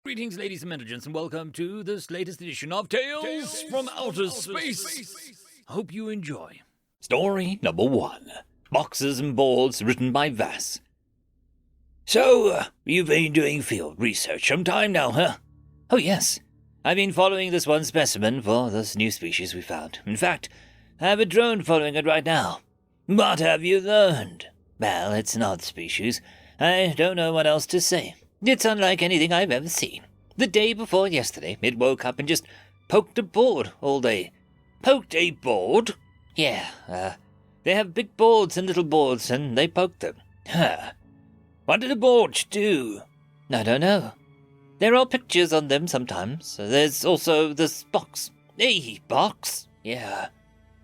Greetings, ladies and gentlemen, and welcome to this latest edition of Tales from Outer Space. I hope you enjoy. Story number 1. Boxes and Boards, written by Vass. So, you've been doing field research some time now, huh? Oh, yes. I've been following this one specimen for this new species we found. In fact, I have a drone following it right now. What have you learned? Well, it's an odd species. I don't know what else to say. It's unlike anything I've ever seen. The day before yesterday, it woke up and just poked a board all day. Poked a board? Yeah, they have big boards and little boards, and they poked them. Huh. What did the boards do? I don't know. There are pictures on them sometimes. There's also this box. A box? Yeah.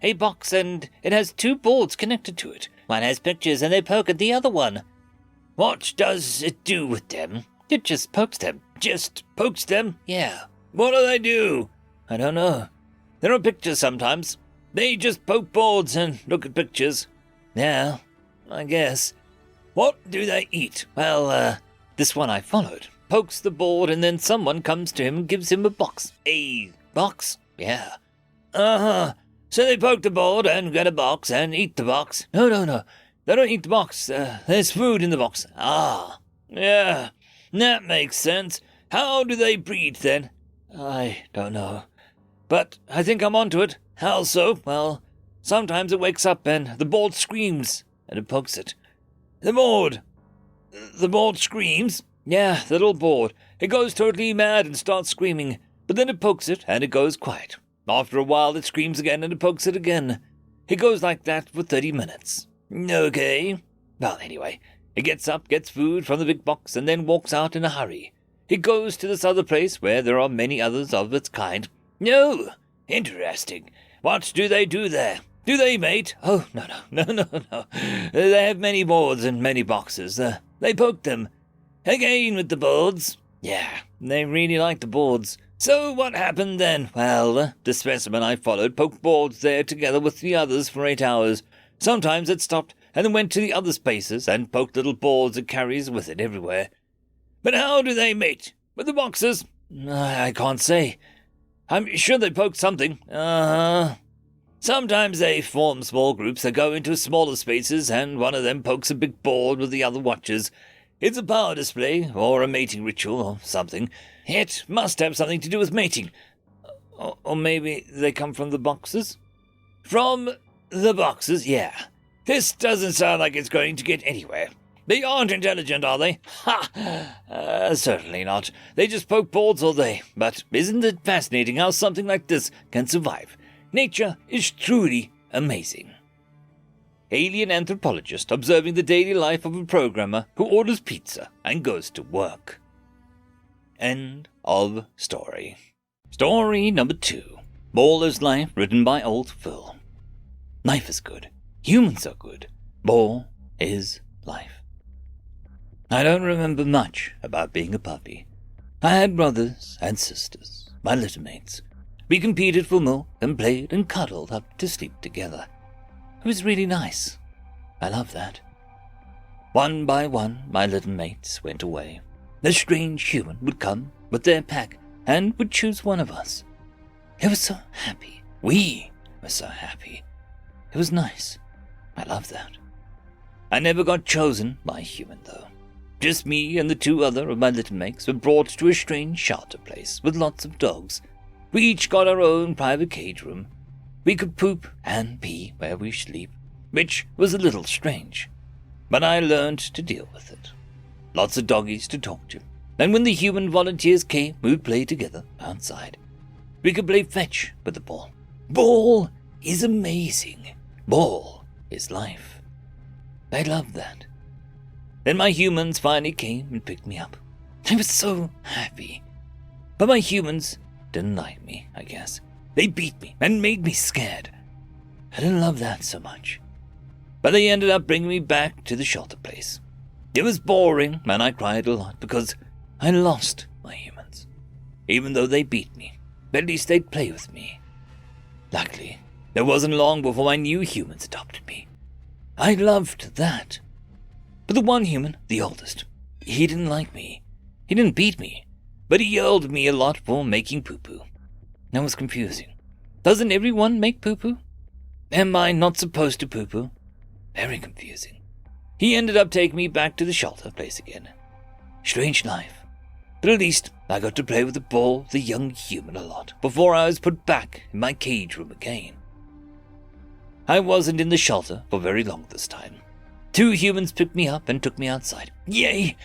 A box, and it has 2 boards connected to it. One has pictures, and they poke at the other one. What does it do with them? It just pokes them. Just pokes them? Yeah. What do they do? I don't know. There are pictures sometimes. They just poke boards and look at pictures. Yeah, I guess. What do they eat? Well, this one I followed pokes the board, and then someone comes to him and gives him a box. A box? Yeah. Uh-huh. So they poke the board and get a box and eat the box. No. They don't eat the box. There's food in the box. Ah. Yeah. That makes sense. How do they breed, then? I don't know. But I think I'm onto it. How so? Well, sometimes it wakes up and the board screams, and it pokes it. The board screams? Yeah, the little board. It goes totally mad and starts screaming, but then it pokes it, and it goes quiet. After a while, it screams again, and it pokes it again. It goes like that for 30 minutes. Okay. Well, anyway, it gets up, gets food from the big box, and then walks out in a hurry. It goes to this other place where there are many others of its kind. No. Interesting. What do they do there? Do they mate? Oh, no. They have many boards and many boxes. They poke them. Again with the boards. Yeah, they really like the boards. So what happened then? Well, the specimen I followed poked boards there together with the others for 8 hours. Sometimes it stopped and then went to the other spaces and poked little boards it carries with it everywhere. But how do they mate? With the boxes? I can't say. I'm sure they poke something. Sometimes they form small groups that go into smaller spaces, and one of them pokes a big board with the other watchers. It's a power display, or a mating ritual, or something. It must have something to do with mating. Or maybe they come from the boxes? From the boxes, yeah. This doesn't sound like it's going to get anywhere. They aren't intelligent, are they? Ha! Certainly not. They just poke boards all day. But isn't it fascinating how something like this can survive? Nature is truly amazing. Alien anthropologist observing the daily life of a programmer who orders pizza and goes to work. End of story. Story number 2. Baller's Life, written by Old Phil. Life is good. Humans are good. Ball is life. I don't remember much about being a puppy. I had brothers and sisters, my little mates. We competed for milk and played and cuddled up to sleep together. It was really nice. I love that. One by one, my little mates went away. A strange human would come with their pack and would choose one of us. It was so happy. We were so happy. It was nice. I love that. I never got chosen by a human, though. Just me and the 2 other of my little mates were brought to a strange shelter place with lots of dogs. We each got our own private cage room. We could poop and pee where we sleep, which was a little strange. But I learned to deal with it. Lots of doggies to talk to. And when the human volunteers came, we would play together outside. We could play fetch with the ball. Ball is amazing. Ball is life. I loved that. Then my humans finally came and picked me up. I was so happy. But my humans didn't like me, I guess. They beat me and made me scared. I didn't love that so much. But they ended up bringing me back to the shelter place. It was boring, and I cried a lot because I lost my humans. Even though they beat me, at least they'd play with me. Luckily, it wasn't long before my new humans adopted me. I loved that. But the one human, the oldest, he didn't like me. He didn't beat me. but he yelled at me a lot for making poo-poo. That was confusing. Doesn't everyone make poo-poo? Am I not supposed to poo-poo? Very confusing. He ended up taking me back to the shelter place again. Strange life. But at least I got to play with the ball, the young human, a lot before I was put back in my cage room again. I wasn't in the shelter for very long this time. 2 humans picked me up and took me outside. Yay!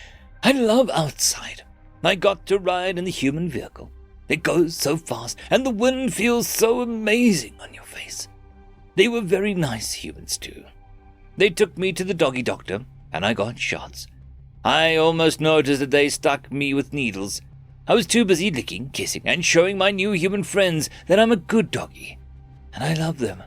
I love outside. I got to ride in the human vehicle. It goes so fast, and the wind feels so amazing on your face. They were very nice humans too. They took me to the doggy doctor, and I got shots. I almost noticed that they stuck me with needles. I was too busy licking, kissing, and showing my new human friends that I'm a good doggy, and I love them.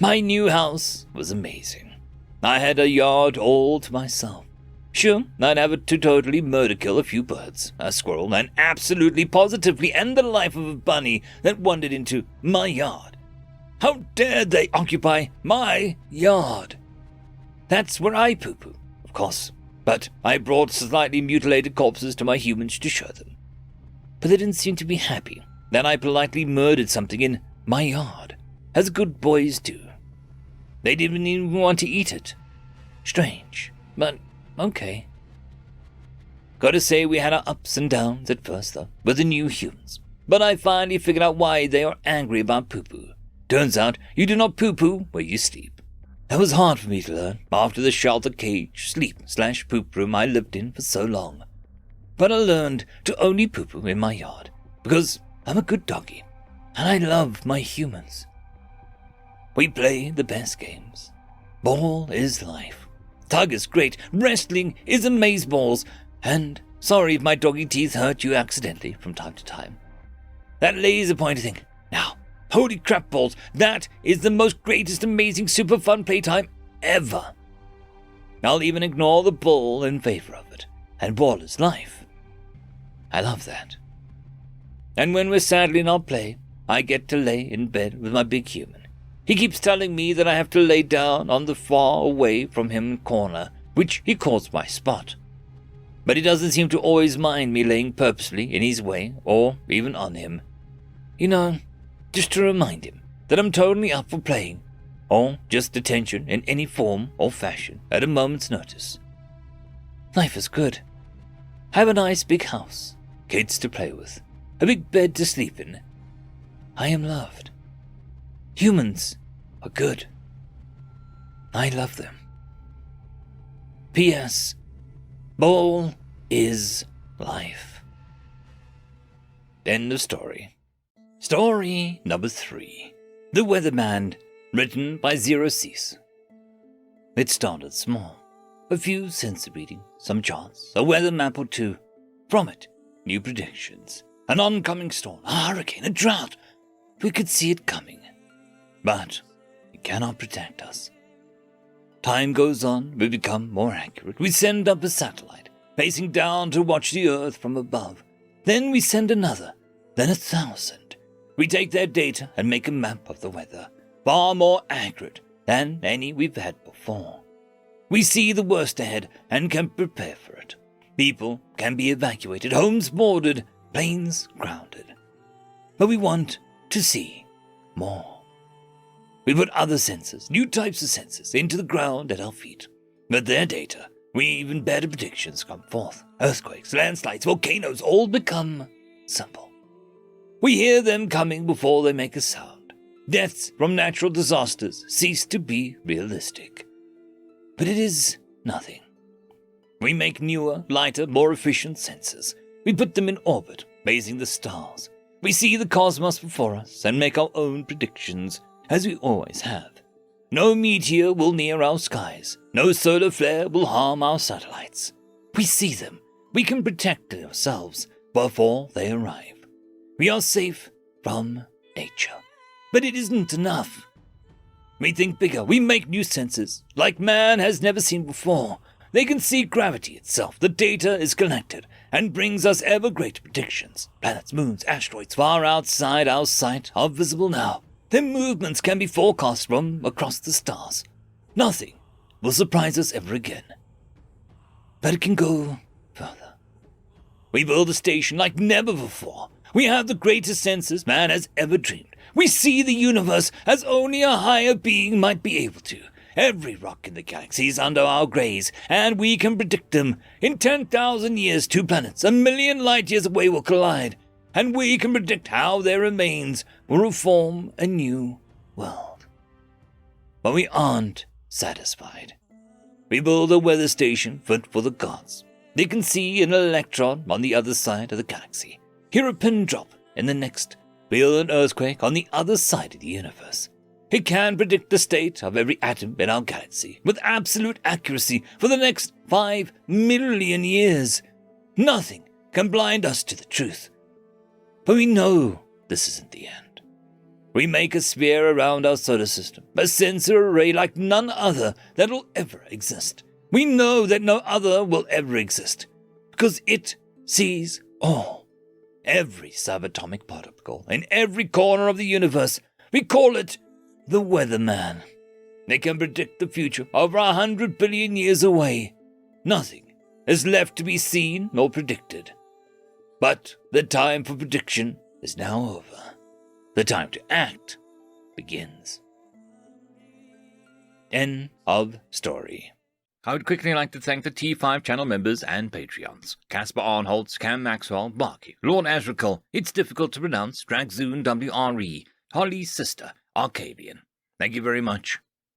My new house was amazing. I had a yard all to myself. Sure, I'd have to totally murder-kill a few birds, a squirrel, and absolutely positively end the life of a bunny that wandered into my yard. How dared they occupy my yard? That's where I poo-poo, of course, but I brought slightly mutilated corpses to my humans to show them. But they didn't seem to be happy that I politely murdered something in my yard, as good boys do. They didn't even want to eat it. Strange, but okay. Gotta say we had our ups and downs at first, though, with the new humans. But I finally figured out why they are angry about poo-poo. Turns out you do not poo-poo where you sleep. That was hard for me to learn after the shelter cage, sleep/poop room I lived in for so long. But I learned to only poo-poo in my yard, because I'm a good doggy, and I love my humans. We play the best games. Ball is life. Tug is great. Wrestling is amazeballs. And sorry if my doggy teeth hurt you accidentally from time to time. That laser pointer thing. Now, holy crap balls, that is the most greatest amazing super fun playtime ever. I'll even ignore the ball in favor of it. And ball is life. I love that. And when we're sadly not play, I get to lay in bed with my big human. He keeps telling me that I have to lay down on the far away from him corner, which he calls my spot. But he doesn't seem to always mind me laying purposely in his way or even on him. You know, just to remind him that I'm totally up for playing, or just attention in any form or fashion at a moment's notice. Life is good. I have a nice big house, kids to play with, a big bed to sleep in. I am loved. Humans are good. I love them. P.S. Ball is life. End of story. Story number 3. The Weatherman, written by Zero Cease. It started small. A few sensor readings, some charts, a weather map or two. From it, new predictions. An oncoming storm, a hurricane, a drought. We could see it coming. But it cannot protect us. Time goes on, we become more accurate. We send up a satellite, facing down to watch the Earth from above. Then we send another, then 1,000. We take their data and make a map of the weather, far more accurate than any we've had before. We see the worst ahead and can prepare for it. People can be evacuated, homes boarded, planes grounded. But we want to see more. We put other sensors, new types of sensors, into the ground at our feet. With their data, even better predictions come forth. Earthquakes, landslides, volcanoes all become simple. We hear them coming before they make a sound. Deaths from natural disasters cease to be realistic. But it is nothing. We make newer, lighter, more efficient sensors. We put them in orbit, facing the stars. We see the cosmos before us and make our own predictions, as we always have. No meteor will near our skies. No solar flare will harm our satellites. We see them. We can protect ourselves before they arrive. We are safe from nature. But it isn't enough. We think bigger. We make new sensors, like man has never seen before. They can see gravity itself. The data is collected and brings us ever greater predictions. Planets, moons, asteroids far outside our sight are visible now. Their movements can be forecast from across the stars. Nothing will surprise us ever again. But it can go further. We build a station like never before. We have the greatest senses man has ever dreamed. We see the universe as only a higher being might be able to. Every rock in the galaxy is under our gaze, and we can predict them. In 10,000 years, 2 planets 1,000,000 light years away will collide, and we can predict how their remains will form a new world. But we aren't satisfied. We build a weather station fit for the gods. They can see an electron on the other side of the galaxy, hear a pin drop in the next, feel an earthquake on the other side of the universe. It can predict the state of every atom in our galaxy with absolute accuracy for the next 5 million years. Nothing can blind us to the truth. But we know this isn't the end. We make a sphere around our solar system, a sensor array like none other that will ever exist. We know that no other will ever exist, because it sees all. Every subatomic particle in every corner of the universe. We call it the Weatherman. They can predict the future over 100 billion years away. Nothing is left to be seen nor predicted. But the time for prediction is now over. The time to act begins. End of story. I would quickly like to thank the T5 channel members and Patreons. Casper Arnholtz, Cam Maxwell, Barky, Lord Azrakal, It's Difficult to Pronounce, Dragzoon WRE, Holly's Sister, Arcadian. Thank you very much.